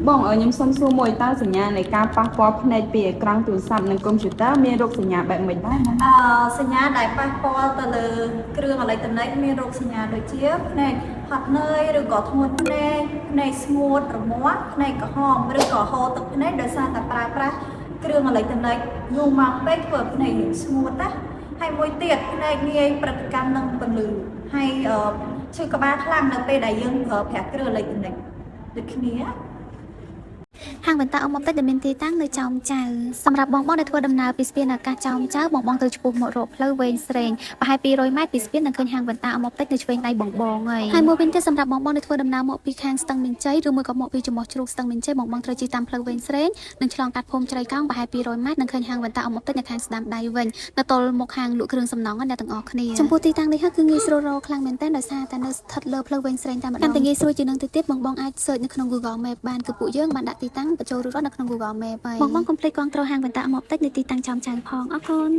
បងខ្ញុំសុំសួរមួយតើសញ្ញានៃការប៉ះពាល់ភ្នែកពីអេក្រង់ទូរស័ព្ទនិងកុំព្យូទ័រមានរោគសញ្ញាបែបមិនដែរសញ្ញាដែលប៉ះពាល់ទៅលើគ្រឿងអេឡិចត្រូនិកមានរោគសញ្ញាដូចជាភ្នែកហត់នឿយឬក៏ធ្ងន់ភ្នែកស្ងួតរមាស់ភ្នែកក្រហមឬក៏ហូរទឹកភ្នែកដោយសារតែប្រើប្រាស់គ្រឿងអេឡិចត្រូនិកយូរមកពេកធ្វើភ្នែកស្ងួតណាហើយមួយទៀតភ្នែកងាយប្រតិកម្មនឹងពន្លឺហើយឈឺក្បាលខ្លាំងនៅពេលដែលយើងប្រើប្រាស់គ្រឿងអេឡិចត្រូនិកដូចគ្នាហាងបន្តាអមប់តិចដែលមានទីតាំងនៅចោមចៅសម្រាប់បងដែលធ្វើដំណើរពីស្ពានអាកាសចោមចៅបងទៅឆ្ពោះមករកផ្លូវវែងស្រេងប្រហែល200ម៉ែត្រពីស្ពាននឹងឃើញហាងបន្តាអមប់តិចនៅឆ្វេងដៃបងហើយមួយវិញទៀតសម្រាប់បងដែលធ្វើដំណើរមកពីខាងស្ទឹងមានជ័យឬមួយក៏មកពីចំោះជ្រូកស្ទឹងមានជ័យបងត្រូវជិះតាមផ្លូវវែងស្រេងនិងឆ្លងកាត់ភូមិជ្រៃកោងប្រហែល200ម៉ែត្រនឹងឃើញហាងបន្តាអមប់តិចនៅខាងស្ដាំដៃវិញនៅទល់មុខហាងលក់គ្រឿងសំណង់អ្នកទាំងអស់គ្នាចំពោះទីតាំងនេះគឺងាយស្រួលរកខ្លាំងមែនទែនដោយសារតែនៅស្ថិតលើផ្លូវវែងស្រេងតែម្ដងតែងាយស្រួលជាងនឹងទៅទៀតបងអាច search នៅក្នុង Google Map បានគឺពួកយើងបានដាក់ទីតាំងបញ្ចូលរូបនៅក្នុង Google Map ហើយបងកុំភ្លេចគាំទ្រហាងបន្តាអមប់តិចនៅទីតាំងចោមចៅផងអរគុណ